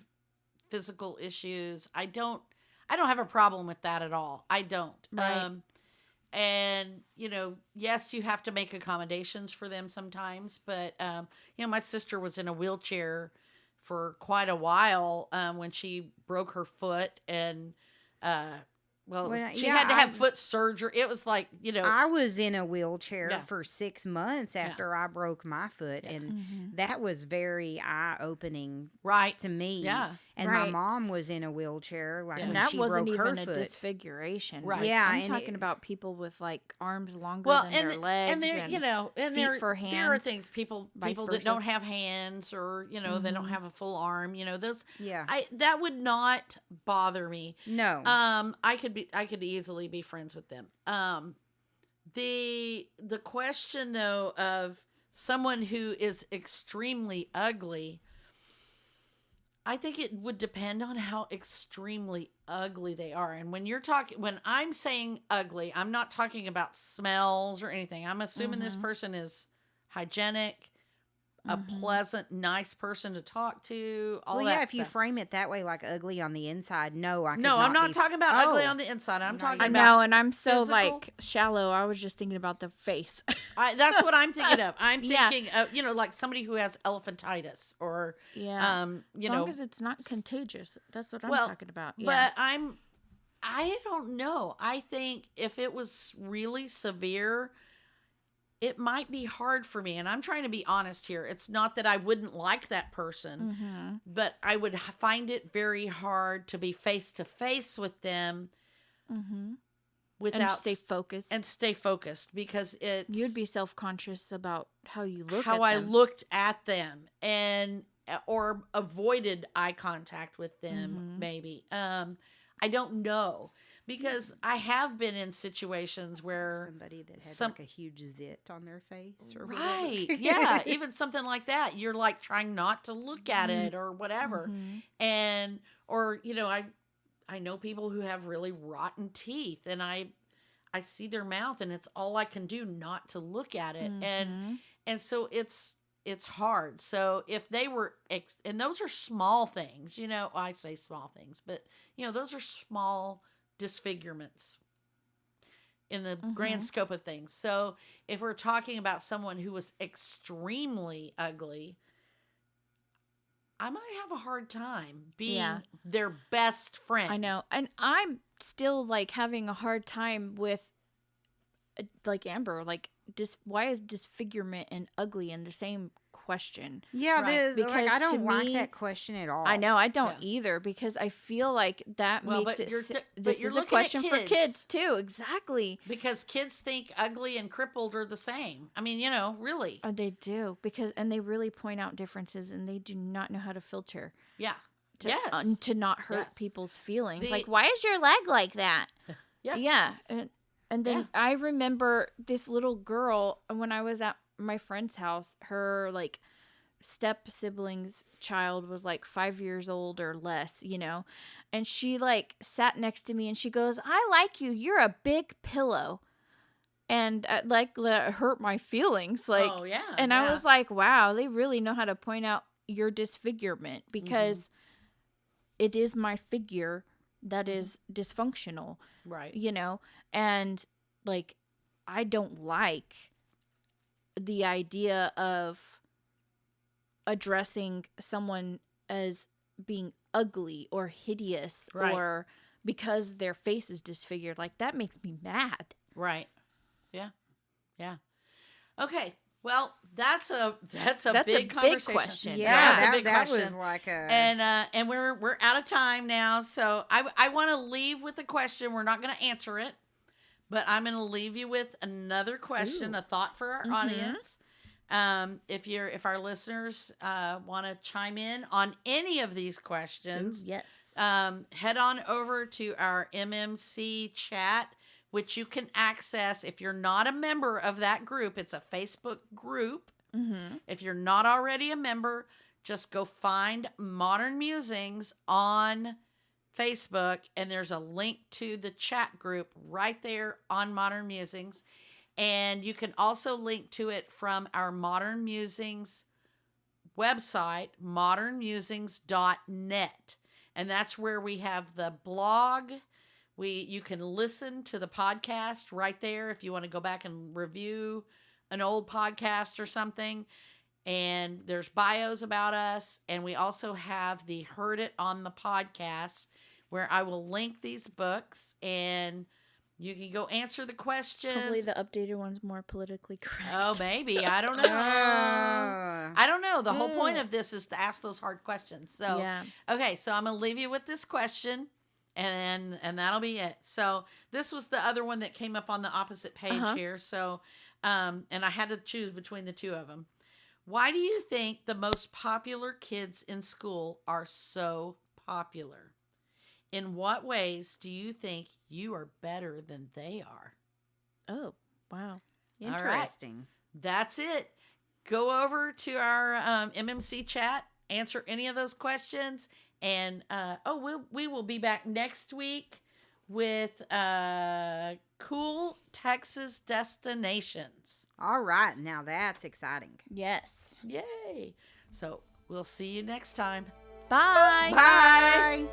physical issues. I don't have a problem with that at all. I don't. Right. And, yes, you have to make accommodations for them sometimes, but, my sister was in a wheelchair for quite a while when she broke her foot, and she had to have foot surgery. It was like, I was in a wheelchair for 6 months after I broke my foot, and that was very eye-opening to me. Yeah. And my mom was in a wheelchair, like Yeah. when And that she wasn't broke her even a foot. disfiguration. Right. Yeah, I'm and talking about people with like arms longer Well, than their legs and there, you know, and feet there, for there are hands, things people vice that versa. don't have hands, or you know, they don't have a full arm. You know, those. Yeah. That would not bother me. No. I could easily be friends with them. The question though of someone who is extremely ugly, I think it would depend on how extremely ugly they are. And when I'm saying ugly, I'm not talking about smells or anything. I'm assuming this person is hygienic, a pleasant, nice person to talk to, all Well, that yeah, if you stuff. frame it that way, like ugly on the inside, no, I could No, I'm not be talking about ugly Oh. on the inside. I'm Not talking I even- about know, and I'm so physical. like shallow. I was just thinking about the face. That's what I'm thinking of. I'm Yeah. thinking of, you know, like somebody who has elephantitis or, Yeah. you As know, long as it's not contagious. That's what I'm well, talking about. Yeah. but I don't know. I think if it was really severe, it might be hard for me. And I'm trying to be honest here. It's not that I wouldn't like that person, but I would find it very hard to be face to face with them without And stay focused. because it's You'd be self-conscious about how you look how at I them. looked at them and or avoided eye contact with them maybe. I don't know, because I have been in situations where somebody that had like a huge zit on their face or right, whatever. yeah, even something like that. You're like trying not to look at it or whatever, and or you know, I know people who have really rotten teeth, and I see their mouth, and it's all I can do not to look at it, and so it's hard. So if they were, and those are small things, you know, I say small things, but you know, those are small disfigurements in the grand scope of things. So if we're talking about someone who was extremely ugly, I might have a hard time being their best friend. I know. And I'm still like having a hard time with like Amber, like why is disfigurement and ugly in the same question? Yeah, Right. because I Because to don't like me- that question at all. I know, I don't Yeah. either, because I feel like that Well, makes but it. you're but This you're is a looking at question for kids. kids too. Exactly. Because kids think ugly and crippled are the same. I mean, you know, really. They do, and they really point out differences, and they do not know how to filter. Yeah. To, Yes. to not hurt Yes. people's feelings. The- Like, why is your leg like that? Yeah. Yeah. And then Yeah. I remember this little girl when I was at my friend's house, her like step sibling's child was like 5 years old or less, you know, and she like sat next to me and she goes, "I like you. You're a big pillow." And like that hurt my feelings. Like, oh yeah. and yeah. I was like, wow, they really know how to point out your disfigurement, because it is my figure that is dysfunctional, right. you know? And like, I don't like the idea of addressing someone as being ugly or hideous, Right. or because their face is disfigured. Like, that makes me mad. Right. Yeah. Yeah. Okay. Well, that's a That's big a conversation. big question. Yeah, that's a big that question. was like a. And we're out of time now, so I want to leave with the question. We're not going to answer it, but I'm going to leave you with another question, Ooh. a thought for our audience. If our listeners want to chime in on any of these questions, Yes. head on over to our MMC chat, which you can access if you're not a member of that group. It's a Facebook group. If you're not already a member, just go find Modern Musings on Facebook, and there's a link to the chat group right there on Modern Musings. And you can also link to it from our Modern Musings website, modernmusings.net. And that's where we have the blog. You can listen to the podcast right there if you want to go back and review an old podcast or something. And there's bios about us. And we also have the Heard It on the Podcast, where I will link these books, and You can go answer the questions. Hopefully the updated one's more politically correct. Oh, maybe. I don't know. I don't know. The whole point of this is to ask those hard questions. So, Yeah. okay, so I'm going to leave you with this question, and that'll be it. So this was the other one that came up on the opposite page here. So, and I had to choose between the two of them. Why do you think the most popular kids in school are so popular? In what ways do you think you are better than they are? Oh, wow. Interesting. That's it. Go over to our MMC chat, answer any of those questions, and we will be back next week with cool Texas destinations. All right, now that's exciting. Yes. Yay! So we'll see you next time. Bye. Bye.